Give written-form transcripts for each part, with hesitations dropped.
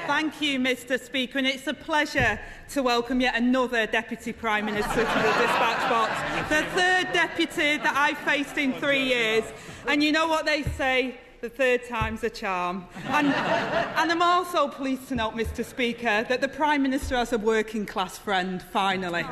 Thank you, Mr Speaker, and it's a pleasure to welcome yet another Deputy Prime Minister to the dispatch box, the third deputy that I've faced in 3 years. And you know what they say, the third time's a charm. And I'm also pleased to note, Mr Speaker, that the Prime Minister has a working-class friend, finally.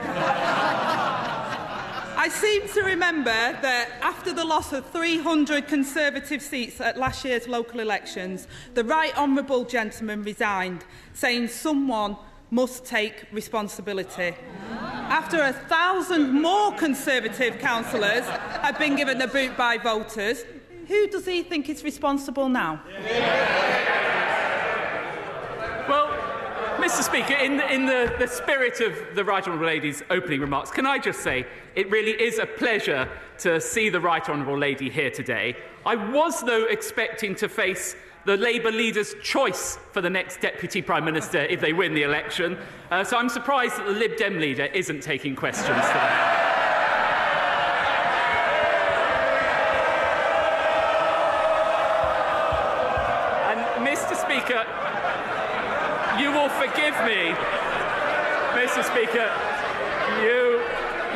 I seem to remember that after the loss of 300 Conservative seats at last year's local elections, the Right Honourable gentleman resigned, saying someone must take responsibility. After 1,000 more Conservative councillors had been given the boot by voters, who does he think is responsible now? Well, Mr Speaker, in the spirit of the Right Honourable Lady's opening remarks, can I just say it really is a pleasure to see the Right Honourable Lady here today. I was, though, expecting to face the Labour leader's choice for the next Deputy Prime Minister if they win the election, so I'm surprised that the Lib Dem leader isn't taking questions today. Mr Speaker, you will forgive me, Mr Speaker,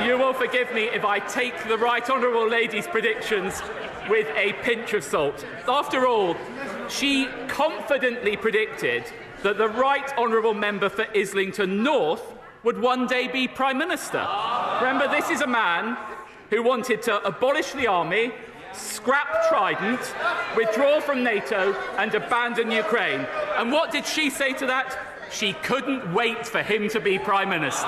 you will forgive me if I take the Right Honourable Lady's predictions with a pinch of salt. After all, she confidently predicted that the Right Honourable Member for Islington North would one day be Prime Minister. Remember, this is a man who wanted to abolish the army, scrap Trident, withdraw from NATO and abandon Ukraine. And what did she say to that? She couldn't wait for him to be Prime Minister.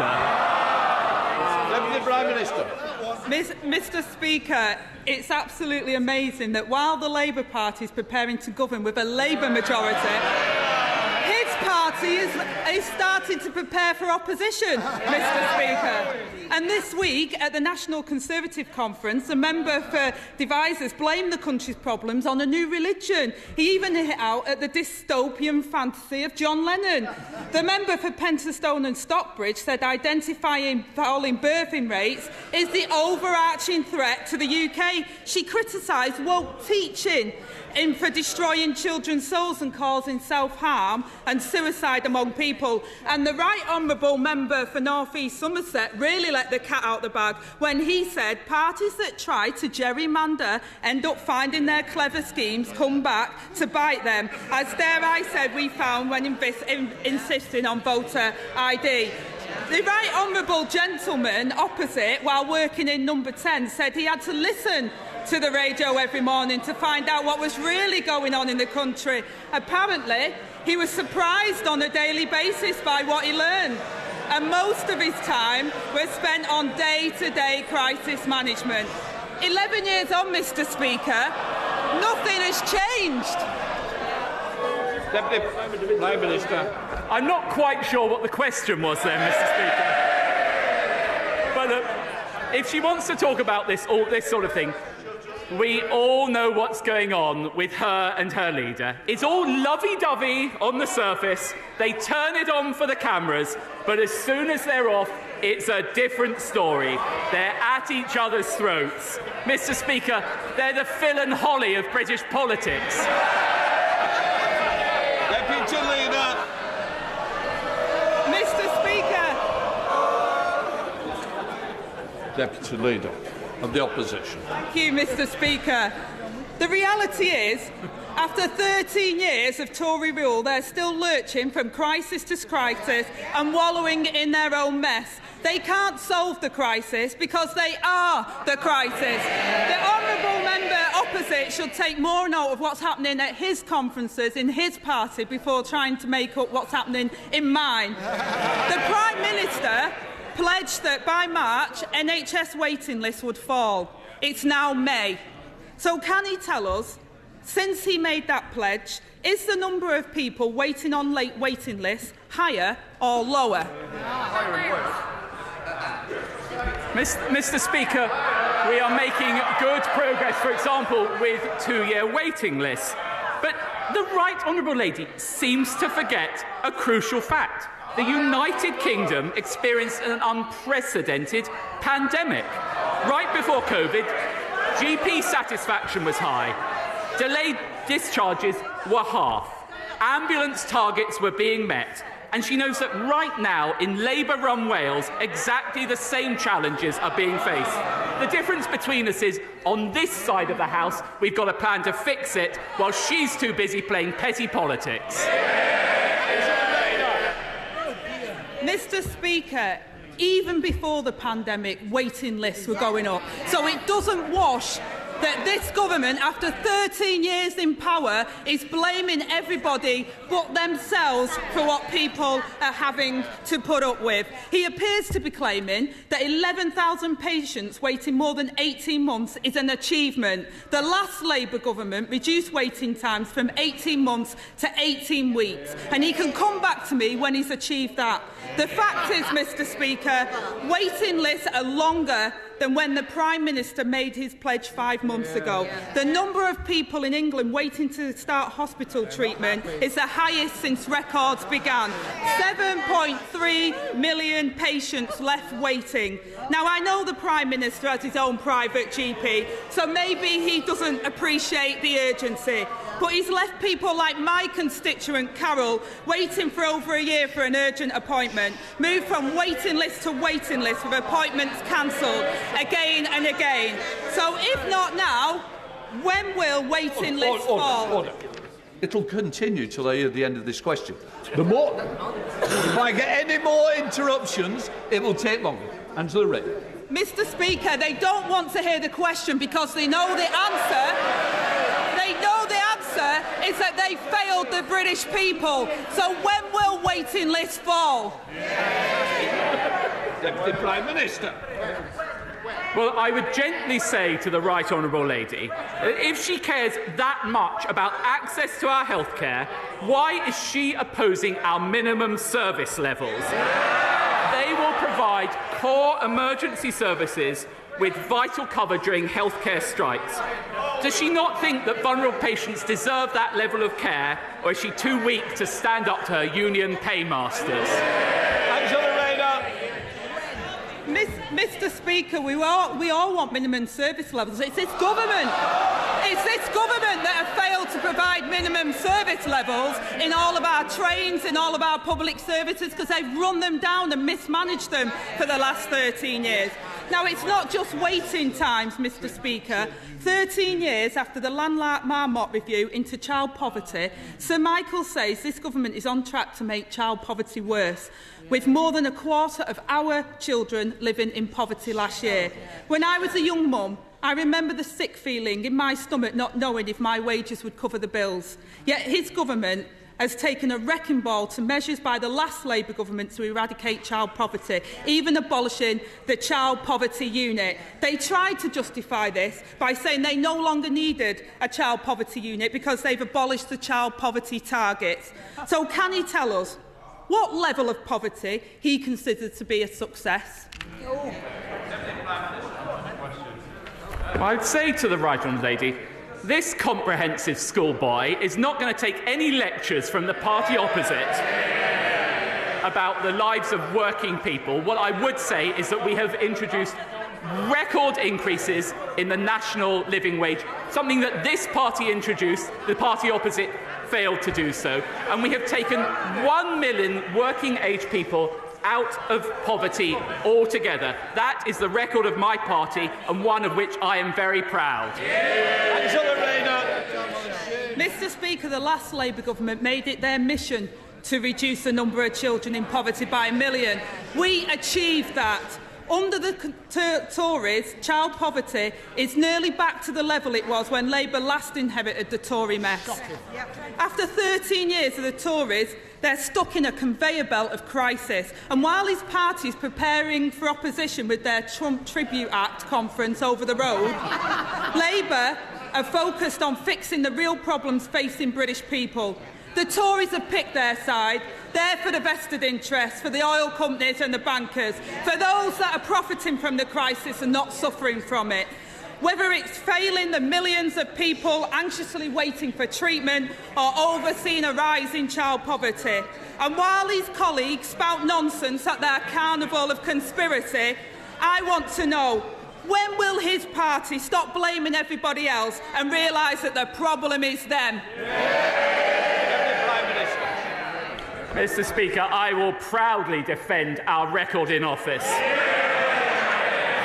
Deputy Prime Minister. Mr Speaker, it's absolutely amazing that while the Labour Party is preparing to govern with a Labour majority, his party is starting to prepare for opposition, Mr Speaker. And this week, at the National Conservative Conference, a member for Devisers blamed the country's problems on a new religion. He even hit out at the dystopian fantasy of John Lennon. The member for Pentonstone and Stockbridge said identifying falling birthing rates is the overarching threat to the UK. She criticised woke teaching for destroying children's souls and causing self-harm and suicide among people. And the Right Honourable Member for North East Somerset really let the cat out the bag when he said parties that try to gerrymander end up finding their clever schemes come back to bite them, as dare I said we found when insisting on voter ID. The Right Honourable gentleman opposite, while working in Number 10, said he had to listen to the radio every morning to find out what was really going on in the country. Apparently, he was surprised on a daily basis by what he learned. And most of his time was spent on day-to-day crisis management. 11 years on, Mr Speaker, nothing has changed. Deputy Prime Minister. I'm not quite sure what the question was there, Mr Speaker. But if she wants to talk about this sort of thing, we all know what's going on with her and her leader. It's all lovey-dovey on the surface. They turn it on for the cameras, but as soon as they're off, it's a different story. They're at each other's throats. Mr Speaker, they're the Phil and Holly of British politics. Deputy Leader. Mr Speaker. Deputy Leader of the Opposition. Thank you, Mr Speaker. The reality is, after 13 years of Tory rule, they're still lurching from crisis to crisis and wallowing in their own mess. They can't solve the crisis because they are the crisis. The honourable member opposite should take more note of what's happening at his conferences in his party before trying to make up what's happening in mine. The Prime Minister pledged that by March, NHS waiting lists would fall. It's now May. So can he tell us, since he made that pledge, is the number of people waiting on late waiting lists higher or lower? Mr Speaker, we are making good progress, for example, with two-year waiting lists. But the Right Honourable Lady seems to forget a crucial fact. The United Kingdom experienced an unprecedented pandemic. Right before COVID, GP satisfaction was high. Delayed discharges were half. ambulance targets were being met, and she knows that right now in Labour-run Wales, exactly the same challenges are being faced. The difference between us is, on this side of the House, we've got a plan to fix it, while she's too busy playing petty politics. Mr. Speaker, even before the pandemic, waiting lists were going up. So it doesn't wash that this government, after 13 years in power, is blaming everybody but themselves for what people are having to put up with. He appears to be claiming that 11,000 patients waiting more than 18 months is an achievement. The last Labour government reduced waiting times from 18 months to 18 weeks, and he can come back to me when he's achieved that. The fact is, Mr. Speaker, waiting lists are longer than when the Prime Minister made his pledge 5 months ago. The number of people in England waiting to start hospital treatment is the highest since records began. 7.3 million patients left waiting. Now, I know the Prime Minister has his own private GP, so maybe he doesn't appreciate the urgency. But he's left people like my constituent Carol waiting for over a year for an urgent appointment, moved from waiting list to waiting list with appointments cancelled again and again. So if not now, when will waiting lists fall? Order. It'll continue till I hear the end of this question. If I get any more interruptions, it will take longer. Angela Rayner. Mr. Speaker, they don't want to hear the question because they know the answer. They know the answer is that they failed the British people. So when will waiting lists fall? Deputy Prime Minister. Well, I would gently say to the Right Honourable Lady that if she cares that much about access to our healthcare, why is she opposing our minimum service levels? They will provide core emergency services with vital cover during healthcare strikes. Does she not think that vulnerable patients deserve that level of care, or is she too weak to stand up to her union paymasters? Angela Rayner. Mr. Speaker, we all want minimum service levels. It's this government that have failed to provide minimum service levels in all of our trains, in all of our public services, because they've run them down and mismanaged them for the last 13 years. Now, it's not just waiting times, Mr. Speaker. 13 years after the Landmark Marmot review into child poverty, Sir Michael says this government is on track to make child poverty worse, with more than a quarter of our children living in poverty last year. When I was a young mum, I remember the sick feeling in my stomach not knowing if my wages would cover the bills. Yet his government has taken a wrecking ball to measures by the last Labour government to eradicate child poverty, even abolishing the child poverty unit. They tried to justify this by saying they no longer needed a child poverty unit because they've abolished the child poverty targets. So can he tell us what level of poverty he considers to be a success? I'd say to the Right Honourable Lady, this comprehensive schoolboy is not going to take any lectures from the party opposite about the lives of working people. What I would say is that we have introduced record increases in the national living wage, something that this party introduced, the party opposite failed to do so. And we have taken 1 million working-age people out of poverty altogether. That is the record of my party, and one of which I am very proud. Angela Rayner. Mr. Speaker, the last Labour government made it their mission to reduce the number of children in poverty by 1 million. We achieved that. Under the Tories, child poverty is nearly back to the level it was when Labour last inherited the Tory mess. After 13 years of the Tories, they're stuck in a conveyor belt of crisis. And while his party is preparing for opposition with their Trump Tribute Act conference over the road, Labour are focused on fixing the real problems facing British people. The Tories have picked their side. They're for the vested interests, for the oil companies and the bankers, for those that are profiting from the crisis and not suffering from it. Whether it's failing the millions of people anxiously waiting for treatment or overseeing a rise in child poverty. And while his colleagues spout nonsense at their carnival of conspiracy, I want to know, when will his party stop blaming everybody else and realise that the problem is them? Deputy Prime Minister. Mr. Speaker, I will proudly defend our record in office.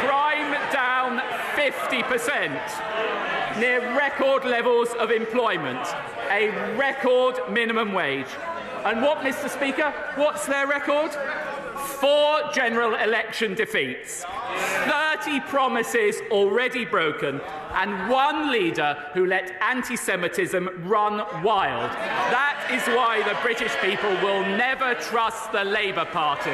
Crime down 50%, near record levels of employment, a record minimum wage. And what, Mr. Speaker, what's their record? 4 general election defeats, 30 promises already broken, and 1 leader who let anti-Semitism run wild. That is why the British people will never trust the Labour Party.